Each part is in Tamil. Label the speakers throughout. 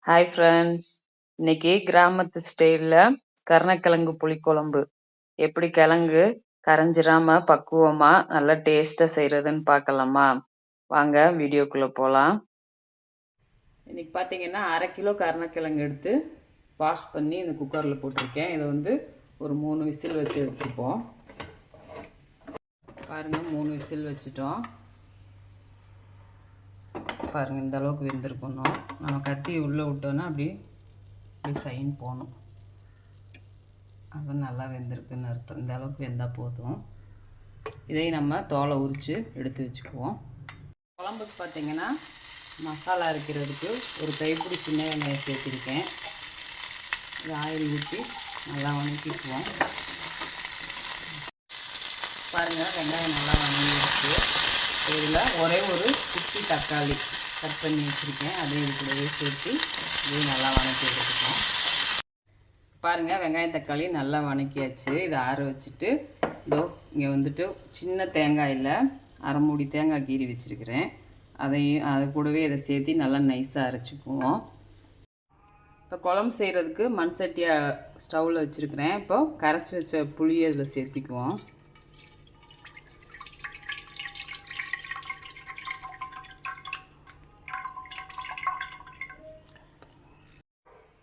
Speaker 1: Hi friends. இன்னைக்கு கிராமத்து ஸ்டைல்ல கருணக்கிழங்கு புளிக்குழம்பு எப்படி கிழங்கு கரைஞ்சிராம பக்குவமா நல்லா டேஸ்டா செய்யறதுன்னு பார்க்கலாமா? வாங்க வீடியோக்குள்ள போகலாம். இன்னைக்கு பார்த்தீங்கன்னா 1/2 கிலோ கருணக்கிழங்கு எடுத்து வாஷ் பண்ணி இந்த குக்கரில் போட்டிருக்கேன். இதை வந்து ஒரு 3 விசில் வச்சு எடுத்துப்போம். பாருங்கள், 3 விசில் வச்சுட்டோம். பாருங்கள், இந்த அளவுக்கு வெந்திருக்கணும். நம்ம கத்தி உள்ளே விட்டோன்னா அப்படி சைன் போகணும். அது நல்லா வெந்திருக்குன்னு அர்த்தம். இந்த அளவுக்கு வெந்தால் போதும். இதையும் நம்ம தோலை உரித்து எடுத்து வச்சுக்குவோம். குழம்புக்கு பார்த்திங்கன்னா மசாலா அரைக்கிறதுக்கு ஒரு கைப்பிடி சின்ன வெங்காயம் சேர்த்துருக்கேன். இது ஆயில் ஊற்றி நல்லா வணக்கிக்குவோம். பாருங்கள், வெங்காயம் நல்லா வணங்கிடுச்சு. இதில் ஒரே ஒரு குட்டி தக்காளி கட் பண்ணி வச்சுருக்கேன். அதையும் இது கூடவே சேர்த்து இதையும் நல்லா வணக்கி எடுத்துப்போம். பாருங்கள், வெங்காயம் தக்காளி நல்லா வணக்கியாச்சு. இதை ஆற வச்சுட்டு இதோ இங்கே வந்துட்டு சின்ன தேங்காயில் 1/2 மூடி தேங்காய் கீறி வச்சுருக்கிறேன். அதையும் அது கூடவே இதை சேர்த்து நல்லா நைஸாக அரைச்சிக்குவோம். இப்போ குழம்பு செய்கிறதுக்கு மண் சட்டியை ஸ்டவ்வில் வச்சுருக்கிறேன். இப்போ கரைச்சி வச்ச புளியை இதில் சேர்த்திக்குவோம்.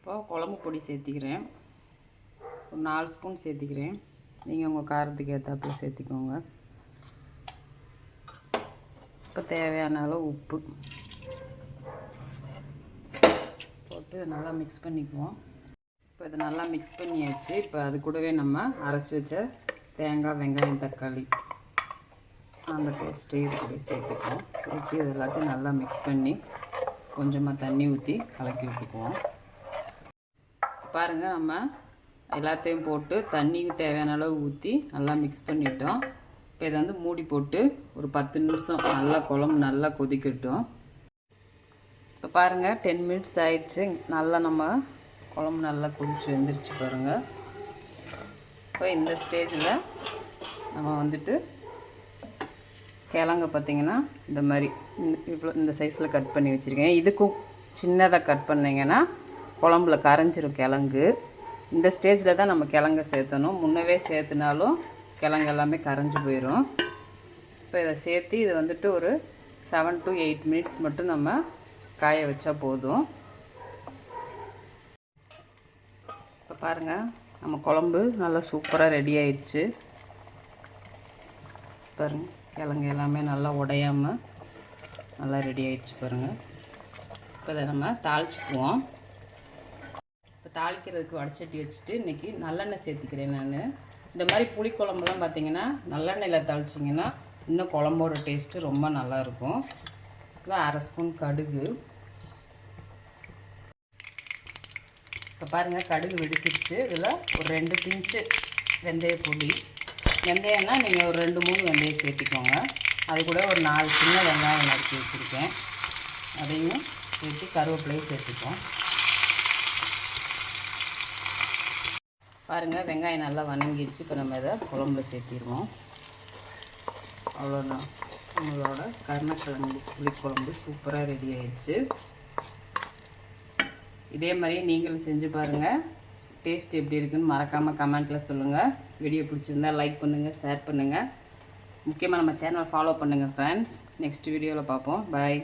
Speaker 1: இப்போ குழம்பு பொடி சேர்த்திக்கிறேன். ஒரு 4 ஸ்பூன் சேர்த்திக்கிறேன். நீங்கள் உங்கள் காரத்துக்கு ஏற்றாப்புல சேர்த்திக்கோங்க. இப்போ தேவையான அளவு உப்பு போட்டு நல்லா மிக்ஸ் பண்ணிக்குவோம். இப்போ இதை நல்லா மிக்ஸ் பண்ணியாச்சு. இப்போ அது கூடவே நம்ம அரைச்சி வச்ச தேங்காய், வெங்காயம், தக்காளி அந்த பேஸ்ட்டு இது கூட சேர்த்துக்குவோம். சேர்த்து இது எல்லாத்தையும் நல்லா மிக்ஸ் பண்ணி கொஞ்சமாக தண்ணி ஊற்றி கலக்கி விட்டுக்குவோம். பாருங்கள், நம்ம எல்லாத்தையும் போட்டு தண்ணிக்கு தேவையான அளவு ஊற்றி நல்லா மிக்ஸ் பண்ணிட்டோம். இப்போ இதை வந்து மூடி போட்டு ஒரு 10 நிமிஷம் நல்லா குழம்பு நல்லா கொதிக்கட்டும். இப்போ பாருங்கள், 10 மினிட்ஸ் ஆயிடுச்சு. நல்லா நம்ம குழம்பு நல்லா கொதிச்சு வெந்துருச்சு பாருங்கள். இப்போ இந்த ஸ்டேஜில் நம்ம வந்துட்டு கிழங்க பார்த்திங்கன்னா இந்த மாதிரி இவ்வளோ இந்த சைஸில் கட் பண்ணி வச்சுருக்கேன். இதுக்கும் சின்னதாக கட் பண்ணிங்கன்னா குழம்புல கரைஞ்சிரும் கிழங்கு. இந்த ஸ்டேஜில் தான் நம்ம கிழங்க சேர்த்தணும். முன்னவே சேர்த்துனாலும் கிழங்கு எல்லாமே கரைஞ்சி போயிடும். இப்போ இதை சேர்த்து இது வந்துட்டு ஒரு 7 to 8 மினிட்ஸ் மட்டும் நம்ம காய வச்சா போதும். இப்போ பாருங்கள், நம்ம குழம்பு நல்லா சூப்பராக ரெடி ஆயிடுச்சு. பாருங்கள், கிழங்கு எல்லாமே நல்லா உடையாமல் நல்லா ரெடி ஆயிடுச்சு பாருங்கள். இப்போ இதை நம்ம தாளிச்சுக்குவோம். இப்போ தாளிக்கிறதுக்கு வடச்சட்டி வச்சுட்டு இன்றைக்கி நல்லெண்ணெய் சேர்த்திக்கிறேன். நான் இந்த மாதிரி புளிக்குழம்புலாம் பார்த்திங்கன்னா நல்லெண்ணெயில் தாளிச்சிங்கன்னா இன்னும் குழம்போட டேஸ்ட்டு ரொம்ப நல்லாயிருக்கும். இப்போ 1/2 ஸ்பூன் கடுகு. இப்போ பாருங்கள், கடுகு வெடிச்சிருச்சு. இதில் ஒரு 2 பிஞ்சு வெந்தயப்பொடி. வெந்தயம்னா நீங்கள் ஒரு 2-3 வெந்தயம் சேர்த்திக்கோங்க. அது கூட ஒரு 4 சின்ன வெங்காயம் நறுக்கி வச்சுருக்கேன். அதையும் சேர்த்து கருவேப்பிலையும் சேர்த்துப்போம். பாருங்கள், வெங்காயம் நல்லா வணங்கிடுச்சு. இப்போ நம்ம இதை குழம்புல சேர்த்திடுவோம். அவ்வளோதான், நம்மளோட கருணக்கிழங்கு புளிக்குழம்பு சூப்பராக ரெடி ஆயிடுச்சு. இதே மாதிரி நீங்களும் செஞ்சு பாருங்கள். டேஸ்ட் எப்படி இருக்குன்னு மறக்காமல் கமெண்ட்டில் சொல்லுங்கள். வீடியோ பிடிச்சிருந்தா லைக் பண்ணுங்கள், ஷேர் பண்ணுங்கள். முக்கியமாக நம்ம சேனலை ஃபாலோ பண்ணுங்கள் ஃப்ரெண்ட்ஸ். நெக்ஸ்ட் வீடியோவில் பார்ப்போம். பாய்.